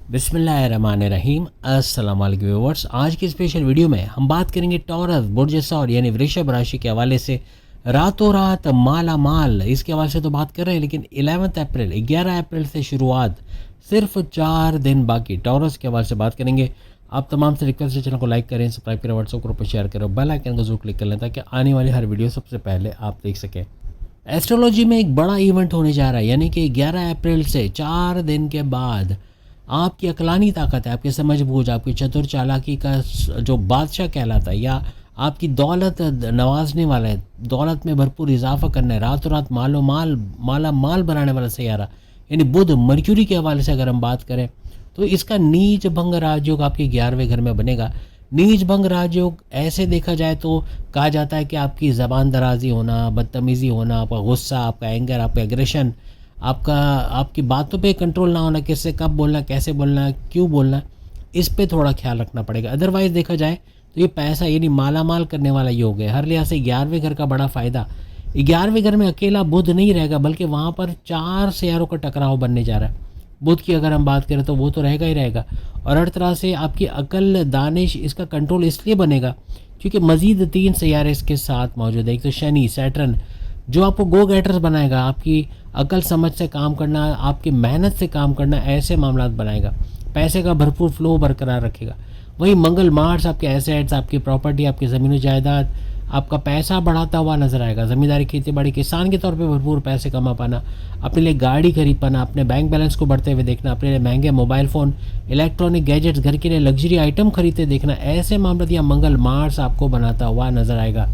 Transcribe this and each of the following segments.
बिस्मिल्लाहिर्रहमानिर्रहीम। अस्सलाम वालेकुम व्यूअर्स। आज की स्पेशल वीडियो में हम बात करेंगे टॉरस बुर्ज सौर यानी वृषभ राशि के हवाले से रातों रात माला माल, इसके हवाले से तो बात कर रहे हैं, लेकिन 11 अप्रैल से शुरुआत, सिर्फ 4 दिन बाकी। टॉरस के हवाले से बात करेंगे। आप तमाम से रिक्वेस्ट है, चैनल को लाइक करें, सब्सक्राइब करें, व्हाट्सएप ग्रुप पर शेयर करें, बेल आइकन को जरूर क्लिक कर लें ताकि आने वाली हर वीडियो सबसे पहले आप देख सकें। एस्ट्रोलॉजी में एक बड़ा इवेंट होने जा रहा है, यानी कि 11 अप्रैल से 4 दिन के बाद आपकी अकलानी ताकत है, आपकी समझ बूझ, आपकी चतुर चालाकी का जो बादशाह कहलाता है, या आपकी दौलत नवाजने वाला है, दौलत में भरपूर इजाफा करना है, रातों रात माला माल बनाने वाला सैयारा यानी बुध मर्क्यूरी के हवाले से अगर हम बात करें तो इसका नीच भंग राजयोग आपके 11वें घर में बनेगा। नीच भंग राजयोग ऐसे देखा जाए तो कहा जाता है कि आपकी ज़बान दराजी होना, बदतमीज़ी होना, आपका गुस्सा, आपका एंगर, आपका एग्रेशन, आपकी बातों पे कंट्रोल ना होना, किससे कब बोलना, कैसे बोलना, क्यों बोलना, इस पे थोड़ा ख्याल रखना पड़ेगा। अदरवाइज़ देखा जाए तो ये पैसा यानी माला माल करने वाला योग है। हर लिहाज से 11वें घर का बड़ा फ़ायदा, 11वें घर में अकेला बुध नहीं रहेगा बल्कि वहाँ पर 4 सैयारों का टकराव बनने जा रहा है। बुध की अगर हम बात करें तो वो तो रहेगा ही रहेगा, और हर तरह से आपकी अकल दानिश इसका कंट्रोल इसलिए बनेगा क्योंकि मज़ीद 3 सैयारे इसके साथ मौजूद है। एक तो शनि सैटर्न जो आपको गो गेटर्स बनाएगा, आपकी अकल समझ से काम करना, आपकी मेहनत से काम करना, ऐसे मामलात बनाएगा, पैसे का भरपूर फ्लो बरकरार रखेगा। वहीं मंगल मार्स आपके एसेट्स, आपकी प्रॉपर्टी, आपकी ज़मीन जायदाद, आपका पैसा बढ़ाता हुआ नजर आएगा। ज़मींदारी, खेती बाड़ी, किसान के तौर पे भरपूर पैसे कमा पाना, अपने लिए गाड़ी खरीद पाना, अपने बैंक बैलेंस को बढ़ते हुए देखना, अपने लिए महंगे मोबाइल फ़ोन, इलेक्ट्रॉनिक गैजेट्स, घर के लिए लग्जरी आइटम खरीदते देखना, ऐसे मामले या मंगल मार्स आपको बनाता हुआ नजर आएगा।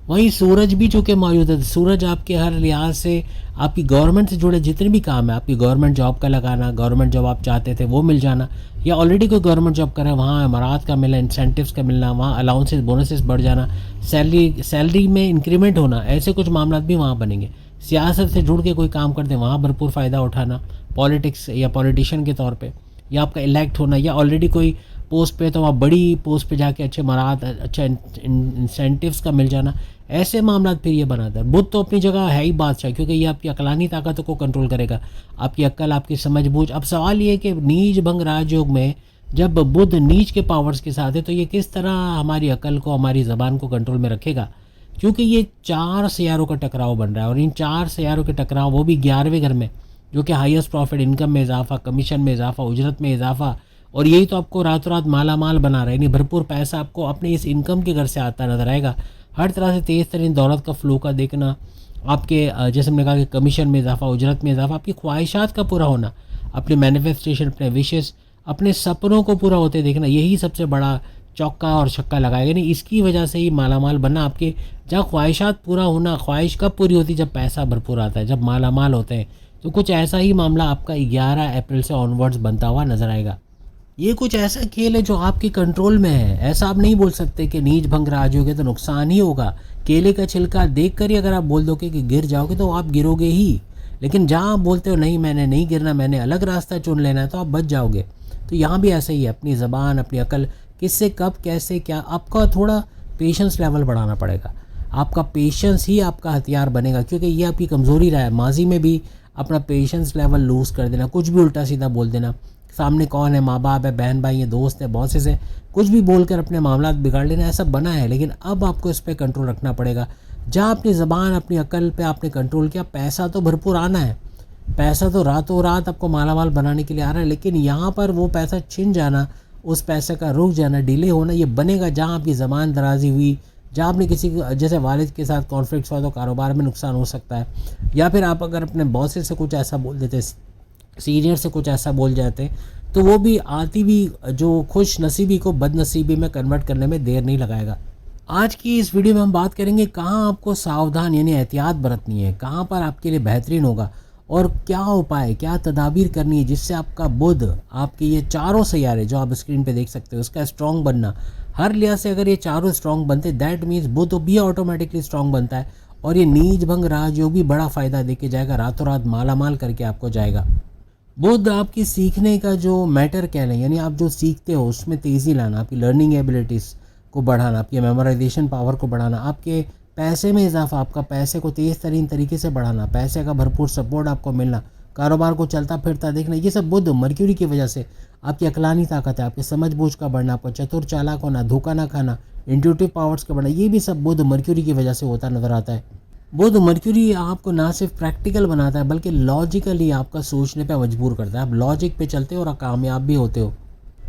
वहीं सूरज भी चूँकि मौजूद है, सूरज आपके हर लिहाज से आपकी गवर्नमेंट से जुड़े जितने भी काम है, आपकी गवर्नमेंट जॉब का लगाना, गवर्नमेंट जॉब आप चाहते थे वो मिल जाना, या ऑलरेडी कोई गवर्नमेंट जॉब कर रहा है वहाँ इमारात का मिलना, इंसेंटिव्स का मिलना, वहाँ अलाउंसेस बोनसेस बढ़ जाना, सैलरी में इंक्रीमेंट होना, ऐसे कुछ मामला भी वहाँ बनेंगे। सियासत से जुड़ के कोई काम करते हैं वहाँ भरपूर फ़ायदा उठाना, पॉलिटिक्स या पॉलिटिशियन के तौर पर, या आपका इलेक्ट होना, या ऑलरेडी कोई पोस्ट पे तो वहाँ बड़ी पोस्ट पे जाके अच्छे मराहत, अच्छा इंसेंटिव्स का मिल जाना, ऐसे मामला फिर ये बनाता है। बुध तो अपनी जगह है ही बादशाह, क्योंकि ये आपकी अकलानी ताकत को कंट्रोल करेगा, आपकी अक्ल, आपकी समझ बूझ। अब सवाल ये है कि नीच भंग राजयोग में जब बुध नीच के पावर्स के साथ है तो ये किस तरह हमारी अकल को, हमारी ज़बान को कंट्रोल में रखेगा, क्योंकि ये 4 सैयारों का टकराव बन रहा है, और इन 4 सैयारों के टकराव वो भी 11वें घर में, जो कि हाईएस्ट प्रॉफिट, इनकम में इजाफा, कमीशन में इजाफा, उजरत में इजाफा, और यही तो आपको रातों रात माला माल बना रहा है। यानी भरपूर पैसा आपको अपने इस इनकम के घर से आता नजर आएगा। हर तरह से तेज़ तरीन दौलत का फ्लो का देखना, आपके जैसे हमने कहा कि कमीशन में इजाफा, उजरत में इजाफा, आपकी ख्वाहिशात का पूरा होना, अपने मैनिफेस्टेशन, अपने विशेस, अपने सपनों को पूरा होते देखना, यही सबसे बड़ा चौका और छक्का लगाएगा। नहीं, इसकी वजह से ही माला माल बनना, आपके जहाँ ख्वाहिशात पूरा होना। ख्वाहिश कब पूरी होती है? जब पैसा भरपूर आता है, जब माला माल होते हैं। तो कुछ ऐसा ही मामला आपका 11 अप्रैल से ऑनवर्ड्स बनता हुआ नजर आएगा। ये कुछ ऐसा खेल है जो आपके कंट्रोल में है। ऐसा आप नहीं बोल सकते कि नीच भंग राजयोगे तो नुकसान ही होगा। केले का छिलका देखकर ही अगर आप बोल दोगे कि गिर जाओगे तो आप गिरोगे ही, लेकिन जहाँ आप बोलते हो नहीं मैंने नहीं गिरना, मैंने अलग रास्ता चुन लेना है, तो आप बच जाओगे। तो यहाँ भी ऐसा ही है, अपनी ज़बान, अपनी अकल, किससे कब कैसे क्या, आपका थोड़ा पेशेंस लेवल बढ़ाना पड़ेगा। आपका पेशेंस ही आपका हथियार बनेगा, क्योंकि ये आपकी कमज़ोरी रहा है माजी में भी, अपना पेशेंस लेवल लूज़ कर देना, कुछ भी उल्टा सीधा बोल देना, सामने कौन है, माँ बाप है, बहन भाई है, दोस्त है, बॉसेस है, कुछ भी बोलकर अपने मामला बिगाड़ लेना, ऐसा बना है। लेकिन अब आपको इस पर कंट्रोल रखना पड़ेगा। जहाँ अपनी ज़बान, अपनी अकल पे आपने कंट्रोल किया, पैसा तो भरपूर आना है, पैसा तो रातों रात आपको माला माल बनाने के लिए आ रहा है, लेकिन यहाँ पर वो पैसा छिन जाना, उस पैसे का रुक जाना, डिले होना, ये बनेगा जहाँ आपकी ज़बान दराजी हुई, जहाँ आपने किसी जैसे वालिद के साथ कॉन्फ्लिक्ट हुआ तो कारोबार में नुकसान हो सकता है, या फिर आप अगर अपने बॉस से कुछ ऐसा बोल देते, सीनियर से कुछ ऐसा बोल जाते, तो वो भी आती भी जो खुश नसीबी को बदनसीबी में कन्वर्ट करने में देर नहीं लगाएगा। आज की इस वीडियो में हम बात करेंगे कहाँ आपको सावधान यानी एहतियात बरतनी है, कहाँ पर आपके लिए बेहतरीन होगा, और क्या उपाय, क्या तदाबीर करनी है जिससे आपका बुध, आपके ये चारों सैयारे जो आप स्क्रीन पे देख सकते हो, उसका स्ट्रॉन्ग बनना। हर लिहाज से अगर ये चारों स्ट्रॉन्ग बनते, दैट मीन्स बुध भी ऑटोमेटिकली स्ट्रॉन्ग बनता है, और ये नीच भंग राजयोग भी बड़ा फ़ायदा दे के जाएगा, रातों रात माला माल करके आपको जाएगा। बुध आपकी सीखने का जो मैटर कह लें, यानी आप जो सीखते हो उसमें तेज़ी लाना, आपकी लर्निंग एबिलिटीज़ को बढ़ाना, आपकी मेमोराइजेशन पावर को बढ़ाना, आपके पैसे में इजाफा, आपका पैसे को तेज़ तरीन तरीके से बढ़ाना, पैसे का भरपूर सपोर्ट आपको मिलना, कारोबार को चलता फिरता देखना, ये सब बुध मर्क्यूरी की वजह से आपकी अकलानी ताकत है, आपकी समझ बूझ का बढ़ना, आपको चतुर चालाक होना, धोखा ना खाना, इंट्यूटिव पावर्स का बढ़ना, ये भी सब बुध मर्क्यूरी की वजह से होता नजर आता है। बुध मर्क्यूरी आपको ना सिर्फ प्रैक्टिकल बनाता है बल्कि लॉजिकली आपका सोचने पे मजबूर करता है। आप लॉजिक पे चलते हो और कामयाब भी होते हो।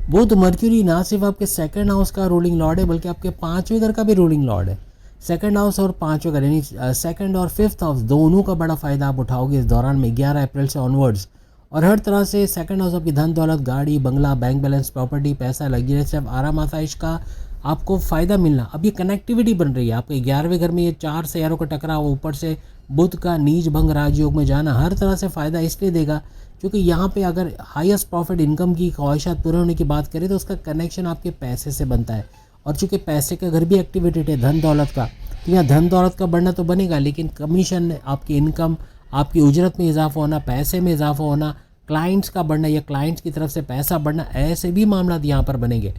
बुध मर्क्यूरी ना सिर्फ आपके सेकंड हाउस का रूलिंग लॉर्ड है बल्कि आपके पांचवें घर का भी रूलिंग लॉर्ड है। सेकंड हाउस और पांचवें घर यानी सेकंड और फिफ्थ हाउस दोनों का बड़ा फायदा आप उठाओगे इस दौरान में 11 अप्रैल से ऑनवर्ड्स। और हर तरह से सेकंड हाउस आपकी धन दौलत, गाड़ी बंगला, बैंक बैलेंस, प्रॉपर्टी, पैसा, लग्जरी, सब आराम आसाइश का आपको फ़ायदा मिलना। अब ये कनेक्टिविटी बन रही है आपके 11वें घर में, ये 4 सैयारों का टकराव, ऊपर से बुध का नीच भंग राजयोग में जाना हर तरह से फ़ायदा इसलिए देगा क्योंकि यहाँ पे अगर हाईएस्ट प्रॉफिट इनकम की ख्वाहिशात पूरे होने की बात करें तो उसका कनेक्शन आपके पैसे से बनता है। और चूँकि पैसे का घर भी एक्टिवेटेड है धन दौलत का, तो यहाँ धन दौलत का बढ़ना तो बनेगा, लेकिन कमीशन, आपकी इनकम, आपकी उजरत में इजाफा होना, पैसे में इजाफा होना, क्लाइंट्स का बढ़ना या क्लाइंट्स की तरफ से पैसा बढ़ना, ऐसे भी मामला यहाँ पर बनेंगे।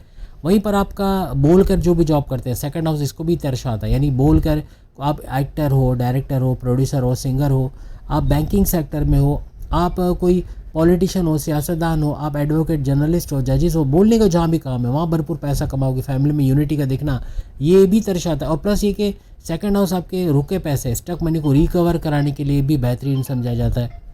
वहीं पर आपका बोलकर जो भी जॉब करते हैं सेकंड हाउस इसको भी दर्शाता है, यानी बोलकर आप एक्टर हो, डायरेक्टर हो, प्रोड्यूसर हो, सिंगर हो, आप बैंकिंग सेक्टर में हो, आप कोई पॉलिटिशियन हो, सियासतदान हो, आप एडवोकेट, जर्नलिस्ट हो, जजेस हो, बोलने का जहाँ भी काम है वहाँ भरपूर पैसा कमाओगे। फैमिली में यूनिटी का दिखना ये भी दर्शाता है। और प्लस ये कि सेकंड हाउस आपके रुके पैसे, स्टक मनी को रिकवर कराने के लिए भी बेहतरीन समझा जाता है।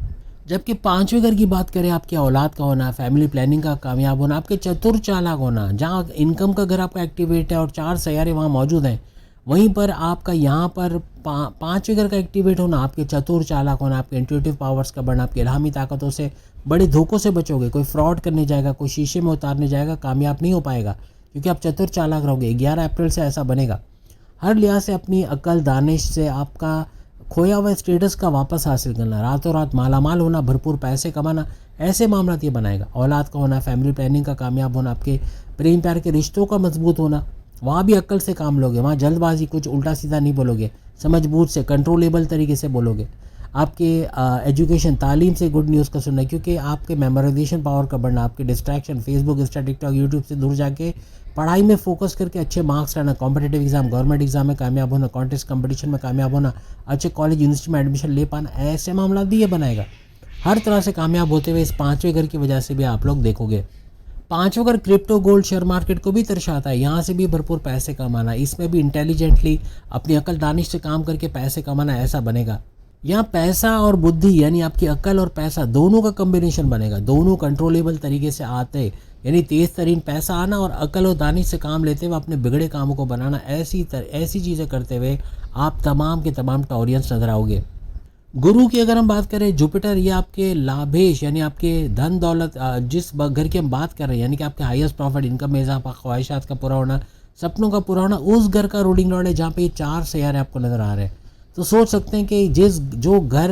जबकि पांचवें घर की बात करें, आपके औलाद का होना, फैमिली प्लानिंग का कामयाब होना, आपके चतुर चालाक होना, जहाँ इनकम का घर आपका एक्टिवेट है और 4 सैयारे वहाँ मौजूद हैं, वहीं पर आपका यहाँ पर पांचवें घर का एक्टिवेट होना, आपके चतुर चालाक होना, आपके इंट्यूटिव पावर्स का बढ़ना, आपकी इल्हामी ताकतों से, बड़े धोखों से बचोगे। कोई फ्रॉड करने जाएगा, कोई शीशे में उतारने जाएगा, कामयाब नहीं हो पाएगा क्योंकि आप चतुर चालाक रहोगे। 11 अप्रैल से ऐसा बनेगा। हर लिहाज से अपनी अक्ल दानिश से आपका खोया हुआ स्टेटस का वापस हासिल करना, रातों रात मालामाल होना, भरपूर पैसे कमाना, ऐसे मामला ये बनाएगा। औलाद का होना, फैमिली प्लानिंग का कामयाब होना, आपके प्रेम प्यार के रिश्तों का मजबूत होना, वहाँ भी अक्ल से काम लोगे, वहाँ जल्दबाजी, कुछ उल्टा सीधा नहीं बोलोगे, समझ बूझ से, कंट्रोलेबल तरीके से बोलोगे। आपके एजुकेशन, तालीम से गुड न्यूज़ का सुनना, क्योंकि आपके मेमोराइजेशन पावर का बढ़ना, आपके distraction, Facebook, Insta, TikTok, YouTube से दूर जाके पढ़ाई में फोकस करके अच्छे मार्क्स लाना, कॉम्पिटेटिव एग्जाम, गवर्नमेंट एग्जाम में कामयाब होना, कॉन्टेस्ट कंपटीशन में कामयाब होना, अच्छे कॉलेज यूनिवर्सिटी में एडमिशन ले पाना, ऐसे मामला भी ये बनाएगा। हर तरह से कामयाब होते हुए इस पांचवें घर की वजह से भी आप लोग देखोगे। पांचवें घर क्रिप्टो, गोल्ड, शेयर मार्केट को भी दर्शाता है। यहाँ से भी भरपूर पैसे कमाना, इसमें भी इंटेलिजेंटली अपनी अकल दानिश से काम करके पैसे कमाना, ऐसा बनेगा। यहाँ पैसा और बुद्धि यानी आपकी अकल और पैसा दोनों का कॉम्बिनेशन बनेगा, दोनों कंट्रोलेबल तरीके से आते, यानी तेज तरीन पैसा आना और अकल और दानिश से काम लेते हुए अपने बिगड़े कामों को बनाना, ऐसी चीज़ें करते हुए आप तमाम के तमाम टॉरियंस नजर आओगे। गुरु की अगर हम बात करें, जुपिटर, ये आपके लाभेश यानी आपके धन दौलत, जिस घर की हम बात कर रहे हैं, यानी कि आपके हाईएस्ट प्रॉफिट, इनकम में इजाफा, ख्वाहिशात का पूरा होना, सपनों का पूरा होना, उस घर का रूलिंग लॉर्ड है जहाँ पे ये 4 सैयारे आपको नजर आ रहे हैं। तो सोच सकते हैं कि जो घर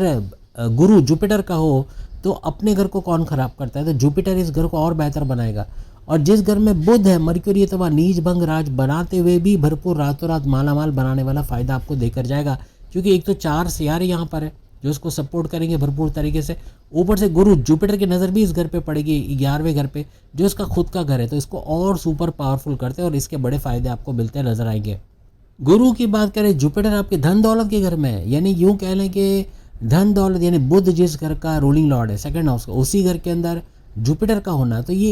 गुरु जुपिटर का हो तो अपने घर को कौन खराब करता है, तो जुपिटर इस घर को और बेहतर बनाएगा। और जिस घर में बुध है, मर्क्यूरी है, तो वह नीच भंग राज बनाते हुए भी भरपूर रातों रात मालामाल बनाने वाला फायदा आपको देकर जाएगा, क्योंकि एक तो 4 सियारे यहाँ पर है जो इसको सपोर्ट करेंगे भरपूर तरीके से, ऊपर से गुरु जुपिटर की नज़र भी इस घर पे पड़ेगी 11वें घर पे जो इसका खुद का घर है, तो इसको और सुपर पावरफुल करते हैं और इसके बड़े फायदे आपको मिलते नजर आएंगे। गुरु की बात करें, जुपिटर आपके धन दौलत के घर में है, यानी यूँ कह लें कि धन दौलत यानी बुध जिस घर का रूलिंग लॉर्ड है सेकंड हाउस का, उसी घर के अंदर जुपिटर का होना, तो ये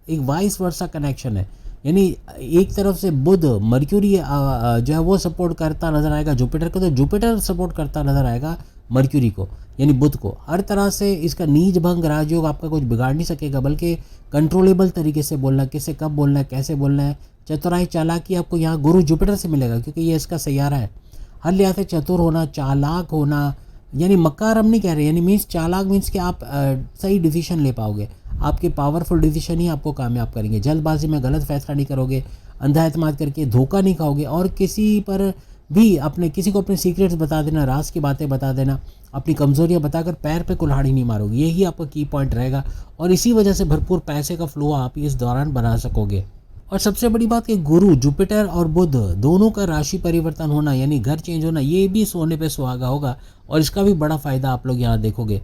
एक वाइस वर्सा कनेक्शन है। यानी एक तरफ से बुध मर्क्यूरी जो है वो सपोर्ट करता नजर आएगा जुपिटर को, तो जुपिटर सपोर्ट करता नजर आएगा मर्क्यूरी को यानी बुध को। हर तरह से इसका नीच भंग राजयोग आपका कुछ बिगाड़ नहीं सकेगा, बल्कि कंट्रोलेबल तरीके से बोलना, किसे कब बोलना है, कैसे बोलना है, चतुराई चालाकी आपको यहाँ गुरु जुपिटर से मिलेगा क्योंकि ये इसका सैयारा है। हर लिहाज से चतुर होना, चालाक होना, यानी मक्कार हम नहीं कह रहे, यानी मीन्स चालाक मीन्स कि आप सही डिसीजन ले पाओगे, आपके पावरफुल डिसीजन ही आपको कामयाब करेंगे। जल्दबाजी में गलत फैसला नहीं करोगे, अंधा एतमाद करके धोखा नहीं खाओगे, और किसी पर भी किसी को अपने सीक्रेट्स बता देना, राज की बातें बता देना, अपनी कमजोरियां बताकर पैर पे कुल्हाड़ी नहीं मारोगे, यही आपका की पॉइंट रहेगा। और इसी वजह से भरपूर पैसे का फ्लो आप इस दौरान बना सकोगे। और सबसे बड़ी बात कि गुरु जुपिटर और बुध दोनों का राशि परिवर्तन होना यानी घर चेंज होना, ये भी सोने पे सुहागा होगा और इसका भी बड़ा फायदा आप लोग यहाँ देखोगे।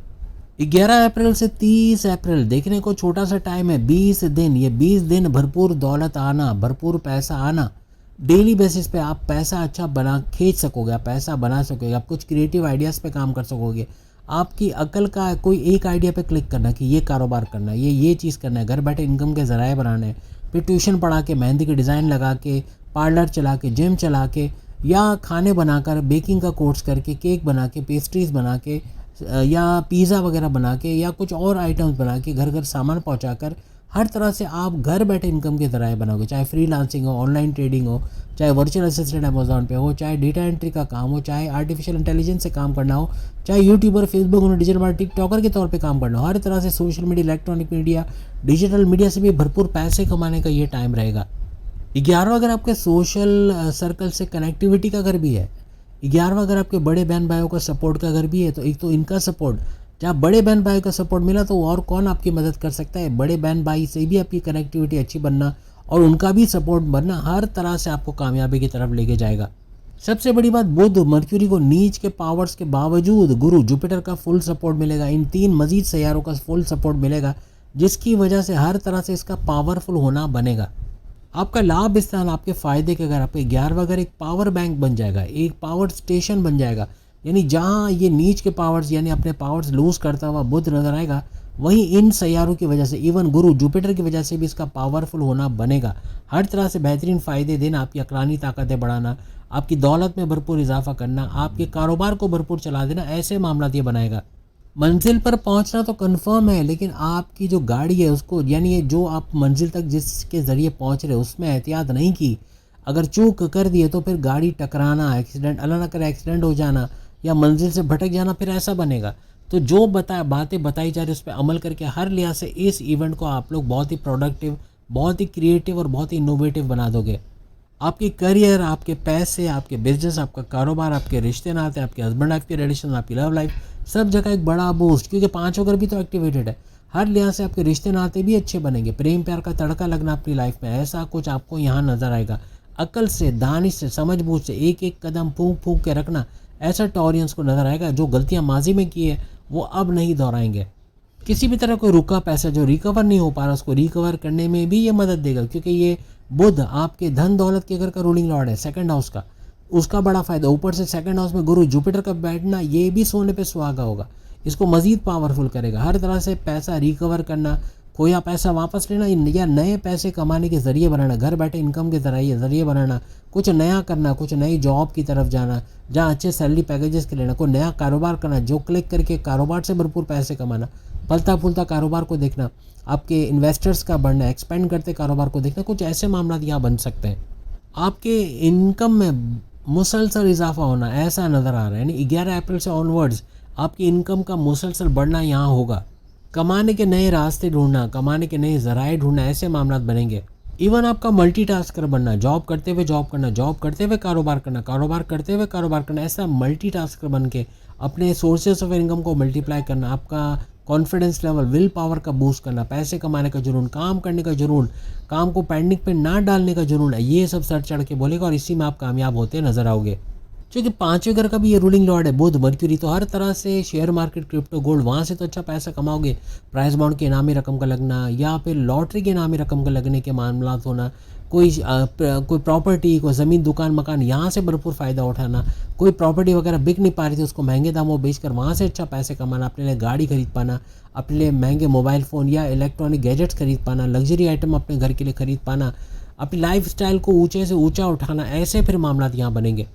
11 अप्रैल से 30 अप्रैल देखने को छोटा सा टाइम है, 20 दिन, ये 20 दिन भरपूर दौलत आना, भरपूर पैसा आना, डेली बेसिस पे आप पैसा अच्छा खींच सकोगे, आप पैसा बना सकोगे, आप कुछ क्रिएटिव आइडियाज़ पे काम कर सकोगे, आपकी अकल का कोई एक आइडिया पे क्लिक करना कि ये कारोबार करना है, ये चीज़ करना है, घर बैठे इनकम के ज़राए बनाने हैं, फिर ट्यूशन पढ़ा के, मेहंदी के डिज़ाइन लगा के, पार्लर चला के, जिम चला के, या खाने बनाकर, बेकिंग का कोर्स करके, केक बना के, पेस्ट्रीज़ बना के, या पिज़्ज़ा वगैरह बना के, या कुछ और आइटम्स बना के घर घर सामान पहुंचाकर हर तरह से आप घर बैठे इनकम के ज़राए बनाओगे। चाहे फ्रीलांसिंग हो, ऑनलाइन ट्रेडिंग हो, चाहे वर्चुअल असिस्टेंट अमेज़न पे हो, चाहे डेटा एंट्री का काम हो, चाहे आर्टिफिशियल इंटेलिजेंस से काम करना हो, चाहे यूट्यूबर, फेसबुक और डिजिटल मार्केटिंग टिकटॉकर के तौर पे काम करना हो, हर तरह से social media, electronic media, digital media से भी भरपूर पैसे कमाने का ये टाइम रहेगा। 11वां अगर आपके सोशल सर्कल से कनेक्टिविटी का घर भी है, 11वां अगर आपके बड़े बहन भाइयों का सपोर्ट का घर भी है, तो एक तो इनका सपोर्ट, जहाँ बड़े बहन भाई का सपोर्ट मिला तो और कौन आपकी मदद कर सकता है। बड़े बहन भाई से भी आपकी कनेक्टिविटी अच्छी बनना और उनका भी सपोर्ट बनना हर तरह से आपको कामयाबी की तरफ लेके जाएगा। सबसे बड़ी बात, बुध मर्क्यूरी को नीच के पावर्स के बावजूद गुरु जुपिटर का फुल सपोर्ट मिलेगा। इन 3 मजीद सैयारों का फुल सपोर्ट मिलेगा, जिसकी वजह से हर तरह से इसका पावरफुल होना बनेगा। आपका लाभ स्थान आपके फ़ायदे के, अगर आपके 11वां घर एक पावर बैंक बन जाएगा, एक पावर स्टेशन बन जाएगा, यानी जहाँ ये नीच के पावर्स यानी अपने पावर्स लूज़ करता हुआ बुध नजर आएगा, वहीं इन सैयारों की वजह से, इवन गुरु जुपिटर की वजह से भी इसका पावरफुल होना बनेगा। हर तरह से बेहतरीन फ़ायदे देना, आपकी अकलानी ताकतें बढ़ाना, आपकी दौलत में भरपूर इजाफा करना, आपके कारोबार को भरपूर चला देना, ऐसे मामला ये बनाएगा। मंजिल पर पहुंचना तो कंफर्म है, लेकिन आपकी जो गाड़ी है उसको, यानी ये जो आप मंजिल तक जिसके ज़रिए पहुंच रहे उसमें एहतियात नहीं की, अगर चूक कर दिए तो फिर गाड़ी टकराना, एक्सीडेंट, अल्लाह ना करे एक्सीडेंट हो जाना या मंजिल से भटक जाना, फिर ऐसा बनेगा। तो जो बातें बताई जा रही उस पर अमल करके हर लिहाज से इस इवेंट को आप लोग बहुत ही प्रोडक्टिव, बहुत ही क्रिएटिव और बहुत ही इनोवेटिव बना दोगे। आपकी करियर, आपके पैसे, आपके बिजनेस, आपका कारोबार, आपके रिश्ते नाते, आपके हस्बैंड वाइफ के रिलेशन, आपकी लव लाइफ, सब जगह एक बड़ा बूस्ट, क्योंकि 5 घर भी तो एक्टिवेटेड है। हर लिहाज से आपके रिश्ते नाते भी अच्छे बनेंगे, प्रेम प्यार का तड़का लगना अपनी लाइफ में, ऐसा कुछ आपको यहाँ नजर आएगा। अकल से, दानिश से, समझ बूझ से एक एक कदम फूंक फूंक के रखना, ऐसा टॉरियंस को नजर आएगा। जो गलतियां माजी में की है वो अब नहीं दोहराएंगे। किसी भी तरह कोई रुका पैसा जो रिकवर नहीं हो पा रहा, उसको रिकवर करने में भी ये मदद देगा, क्योंकि ये बुध आपके धन दौलत के घर का रूलिंग लॉर्ड है, सेकंड हाउस का, उसका बड़ा फायदा। ऊपर से सेकंड हाउस में गुरु जुपिटर का बैठना, ये भी सोने पे सुहागा होगा, इसको मजीद पावरफुल करेगा। हर तरह से पैसा रिकवर करना, खोया पैसा वापस लेना या नए पैसे कमाने के ज़रिए बनाना, घर बैठे इनकम के ज़रिए बनाना, कुछ नया करना, कुछ नई जॉब की तरफ जाना जहाँ अच्छे सैलरी पैकेजेस के लेना, कोई नया कारोबार करना, जो क्लिक करके कारोबार से भरपूर पैसे कमाना, फलता फूलता कारोबार को देखना, आपके इन्वेस्टर्स का बढ़ना, एक्सपेंड करते कारोबार को देखना, कुछ ऐसे मामला यहाँ बन सकते हैं। आपके इनकम में मुसलसल इजाफा होना ऐसा नज़र आ रहा है, यानी 11 अप्रैल से ऑनवर्ड्स आपकी इनकम का मुसलसल बढ़ना यहाँ होगा। कमाने के नए रास्ते ढूंढना, कमाने के नए ज़राए ढूंढना, ऐसे मामला बनेंगे। इवन आपका मल्टीटास्कर बनना, जॉब करते हुए जॉब करना, जॉब करते हुए कारोबार करना, कारोबार करते हुए कारोबार करना, ऐसा मल्टीटास्कर बन के अपने सोर्सेस ऑफ इनकम को मल्टीप्लाई करना, आपका कॉन्फिडेंस लेवल, विल पावर का बूस्ट करना, पैसे कमाने का जुनून, काम करने का जुनून, काम को पेंडिंग पे ना डालने का जुनून, ये सब सर चढ़ के बोलेगा और इसी में आप कामयाब होते नजर आओगे। क्योंकि 5वें घर का भी ये रूलिंग लॉर्ड है बुध मर्क्यूरी, तो हर तरह से शेयर मार्केट, क्रिप्टो, गोल्ड, वहाँ से तो अच्छा पैसा कमाओगे। प्राइस बॉन्ड के इनामी रकम का लगना या फिर लॉटरी के इनामी रकम का लगने के मामला होना, कोई प्रॉपर्टी, कोई ज़मीन, दुकान, मकान, यहाँ से भरपूर फ़ायदा उठाना, कोई प्रॉपर्टी वगैरह बिक नहीं पा रही थी उसको महंगे दामों बेचकर वहाँ से अच्छा पैसे कमाना, अपने लिए गाड़ी खरीद पाना, अपने लिए महंगे मोबाइल फ़ोन या इलेक्ट्रॉनिक गैजेट्स खरीद पाना, लग्जरी आइटम अपने घर के लिए खरीद पाना, अपनी लाइफ स्टाइल को ऊँचे से ऊँचा उठाना, ऐसे फिर मामला यहाँ बनेंगे।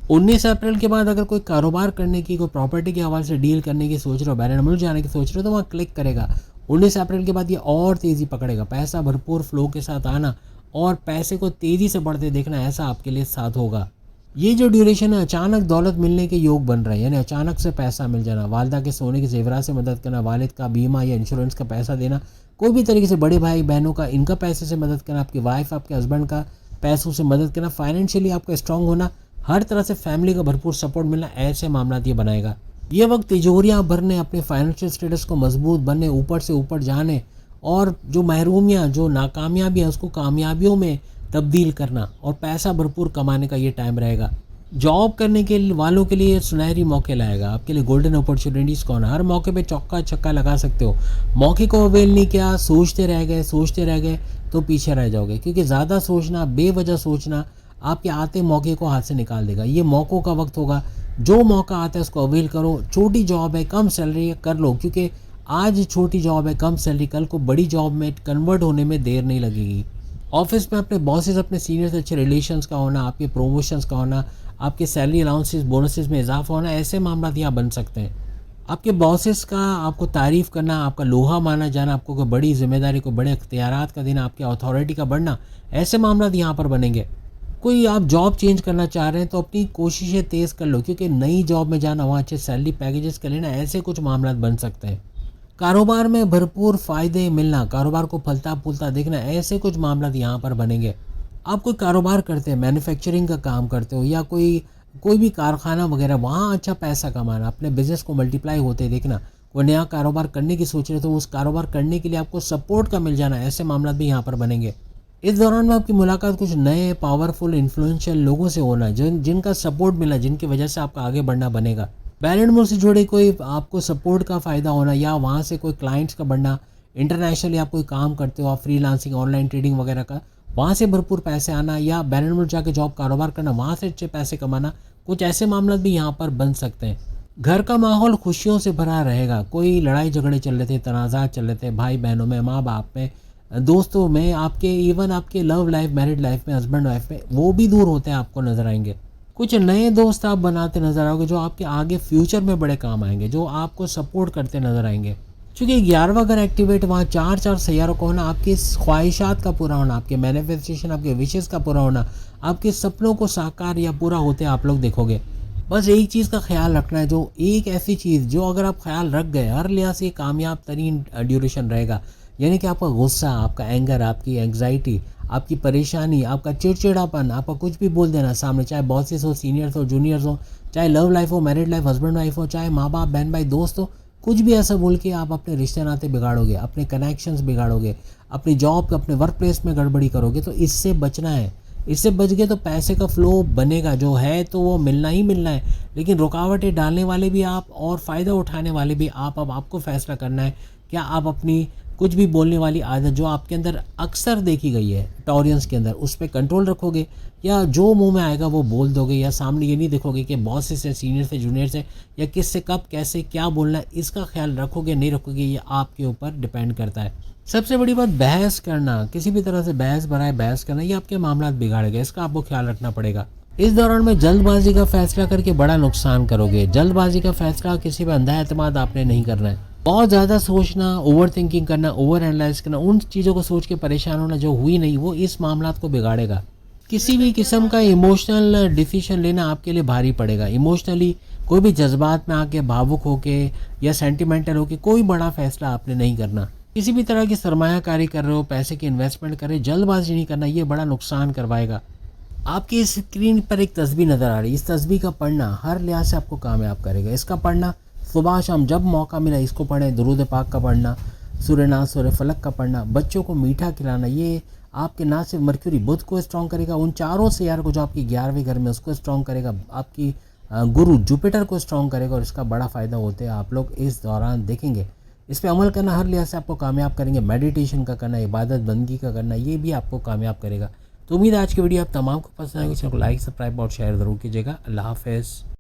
19 अप्रैल के बाद अगर कोई कारोबार करने की, कोई प्रॉपर्टी के हवाले से डील करने की सोच रहे हो, बैरन मुल्क जाने की सोच रहे हो, तो वहाँ क्लिक करेगा। 19 अप्रैल के बाद ये और तेज़ी पकड़ेगा, पैसा भरपूर फ्लो के साथ आना और पैसे को तेज़ी से बढ़ते देखना, ऐसा आपके लिए साथ होगा। ये जो ड्यूरेशन है, अचानक दौलत मिलने के योग बन रहे हैं, यानी अचानक से पैसा मिल जाना, वालदा के सोने के जेवरात से मदद करना, वालिद का बीमा या इंश्योरेंस का पैसा देना, कोई भी तरीके से बड़े भाई बहनों का इनका पैसे से मदद करना, आपकी वाइफ, आपके हस्बैंड का पैसों से मदद करना, फाइनेंशियली आपका स्ट्रांग होना, हर तरह से फैमिली का भरपूर सपोर्ट मिलना, ऐसे मामला ये बनाएगा। ये वक्त तिजोरियाँ भरने, अपने फाइनेंशियल स्टेटस को मजबूत बनने, ऊपर से ऊपर जाने और जो महरूमियाँ, जो नाकामयाबियाँ, उसको कामयाबियों में तब्दील करना और पैसा भरपूर कमाने का ये टाइम रहेगा। जॉब करने के वालों के लिए सुनहरी मौके लाएगा, आपके लिए गोल्डन अपॉर्चुनिटीज़ कौन है, हर मौके पे चौका छक्का लगा सकते हो। मौके को अवेल नहीं किया, सोचते रह गए तो पीछे रह जाओगे, क्योंकि ज़्यादा सोचना, बेवजह सोचना आपके आते मौके को हाथ से निकाल देगा। ये मौक़ों का वक्त होगा जो मौका आता है उसको अवेल करो। छोटी जॉब है, कम सैलरी है, कर लो, क्योंकि आज छोटी जॉब है, कम सैलरी, कल को बड़ी जॉब में कन्वर्ट होने में देर नहीं लगेगी। ऑफिस में अपने बॉसेस, अपने सीनियर से अच्छे रिलेशंस का होना, आपके प्रमोशंस का होना, आपके सैलरी अलाउंसेस बोनसेस में इजाफा होना, ऐसे मामला यहाँ बन सकते हैं। आपके बॉसेस का आपको तारीफ़ करना, आपका लोहा माना जाना, आपको कोई बड़ी जिम्मेदारी को बड़े अख्तियारात का देना, आपकी अथॉरिटी का बढ़ना, ऐसे मामला यहाँ पर बनेंगे। कोई आप जॉब चेंज करना चाह रहे हैं तो अपनी कोशिशें तेज़ कर लो, क्योंकि नई जॉब में जाना, वहाँ अच्छे सैलरी पैकेजेस का लेना, ऐसे कुछ मामला बन सकते हैं। कारोबार में भरपूर फ़ायदे मिलना, कारोबार को फलता फूलता देखना, ऐसे कुछ मामला यहाँ पर बनेंगे। आप कोई कारोबार करते हैं, मैन्युफैक्चरिंग का काम करते हो, या कोई कोई भी कारखाना वगैरह, वहाँ अच्छा पैसा कमाना, अपने बिजनेस को मल्टीप्लाई होते देखना। कोई नया कारोबार करने की सोच रहे हो तो उस कारोबार करने के लिए आपको सपोर्ट का मिल जाना, ऐसे मामला भी यहाँ पर बनेंगे। इस दौरान में आपकी मुलाकात कुछ नए पावरफुल इन्फ्लुएंशियल लोगों से होना, जिनका सपोर्ट मिला, जिनकी वजह से आपका आगे बढ़ना बनेगा। बैलेंस मोड से जुड़े कोई आपको सपोर्ट का फ़ायदा होना, या वहाँ से कोई क्लाइंट्स का बढ़ना, इंटरनेशनली आप कोई काम करते हो, आप फ्रीलांसिंग, ऑनलाइन ट्रेडिंग वगैरह का, वहाँ से भरपूर पैसे आना, या बैलेंस मोड जाके जॉब कारोबार करना, वहाँ से अच्छे पैसे कमाना, कुछ ऐसे मामला भी यहाँ पर बन सकते हैं। घर का माहौल खुशियों से भरा रहेगा। कोई लड़ाई झगड़े चल रहे थे, तनाज़ात चल रहे थे भाई बहनों में, माँ बाप में, दोस्तों में, आपके इवन आपके लव लाइफ, मैरिड लाइफ में, हस्बैंड वाइफ में, वो भी दूर होते हैं, आपको नज़र आएंगे। कुछ नए दोस्त आप बनाते नज़र आओगे, जो आपके आगे फ्यूचर में बड़े काम आएंगे, जो आपको सपोर्ट करते नज़र आएंगे। क्योंकि 11वां घर एक्टिवेट, वहाँ चार चार सैयारों का होना, आपकी ख्वाहिशात का पूरा होना, आपके मैनिफेस्टेशन, आपके विशेज़ का पूरा होना, आपके सपनों को साकार या पूरा होते आप लोग देखोगे। बस एक चीज़ का ख्याल रखना है, जो एक ऐसी चीज़ जो अगर आप ख्याल रख गए, हर लिहाज से कामयाब तरीन ड्यूरेशन रहेगा। यानी कि आपका गुस्सा, आपका एंगर, आपकी एंग्जाइटी, आपकी परेशानी, आपका चिड़चिड़ापन, आपका कुछ भी बोल देना सामने, चाहे बॉसेस हो, सीनियर्स हो, जूनियर्स हो, चाहे लव लाइफ हो, मैरिड लाइफ, हस्बैंड वाइफ हो, चाहे माँ बाप, बहन भाई, दोस्त हो, कुछ भी ऐसा बोल के आप अपने रिश्ते नाते बिगाड़ोगे, अपने कनेक्शंस बिगाड़ोगे, अपनी जॉब, अपने वर्क प्लेस में गड़बड़ी करोगे, तो इससे बचना है। इससे बच गए तो पैसे का फ्लो बनेगा, जो है तो वो मिलना ही मिलना है। लेकिन रुकावटें डालने वाले भी आप और फ़ायदा उठाने वाले भी आप। अब आपको फैसला करना है, क्या आप अपनी कुछ भी बोलने वाली आदत जो आपके अंदर अक्सर देखी गई है टॉरियंस के अंदर, उस पर कंट्रोल रखोगे, या जो मुंह में आएगा वो बोल दोगे, या सामने ये नहीं देखोगे कि बॉस से, सीनियर से, जूनियर से, या किस से कब कैसे क्या बोलना है, इसका ख्याल रखोगे नहीं रखोगे, ये आपके ऊपर डिपेंड करता है। सबसे बड़ी बात, बहस करना, किसी भी तरह से बहस बनाए बहस करना, ये आपके मामला बिगाड़ेगा, इसका आपको ख्याल रखना पड़ेगा। इस दौरान में जल्दबाजी का फैसला करके बड़ा नुकसान करोगे। जल्दबाजी का फैसला, किसी पर अंधा एतमाद आपने नहीं करना है। बहुत ज़्यादा सोचना, ओवर थिंकिंग करना, ओवर एनालाइज करना, उन चीज़ों को सोच के परेशान होना जो हुई नहीं, वो इस मामला को बिगाड़ेगा। किसी भी किस्म का इमोशनल डिसीजन लेना आपके लिए भारी पड़ेगा। इमोशनली कोई भी जज्बात में आके, भावुक होके या सेंटिमेंटल होके कोई बड़ा फैसला आपने नहीं करना। किसी भी तरह की सरमायाकारी कर रहे हो, पैसे की इन्वेस्टमेंट कर रहे हो, जल्दबाजी नहीं करना, ये बड़ा नुकसान करवाएगा। आपकी स्क्रीन पर एक तस्वीर नज़र आ रही है, इस तस्वीर का पढ़ना हर लिहाज से आपको कामयाब करेगा। इसका पढ़ना सुबह शाम जब मौका मिला इसको पढ़ें। दुरूद पाक का पढ़ना, सूरह नास, सूरह फलक का पढ़ना, बच्चों को मीठा खिलाना, ये आपके ना सिर्फ मर्क्यूरी, बुध को स्ट्रॉन्ग करेगा, उन चारों सैयार को जो आपकी 11वें घर में, उसको स्ट्रॉन्ग करेगा, आपकी गुरु जुपिटर को स्ट्रॉन्ग करेगा, और इसका बड़ा फ़ायदा होते हैं आप लोग इस दौरान देखेंगे। इस पर अमल करना हर लिहाज से आपको कामयाब करेंगे। मेडिटेशन का करना, इबादत बंदगी का करना, ये भी आपको कामयाब करेगा। तो उम्मीद है आज की वीडियो आप तमाम को पसंद आएगी। इसको लाइक, सब्सक्राइब और शेयर ज़रूर कीजिएगा। अल्लाह हाफ़िज़।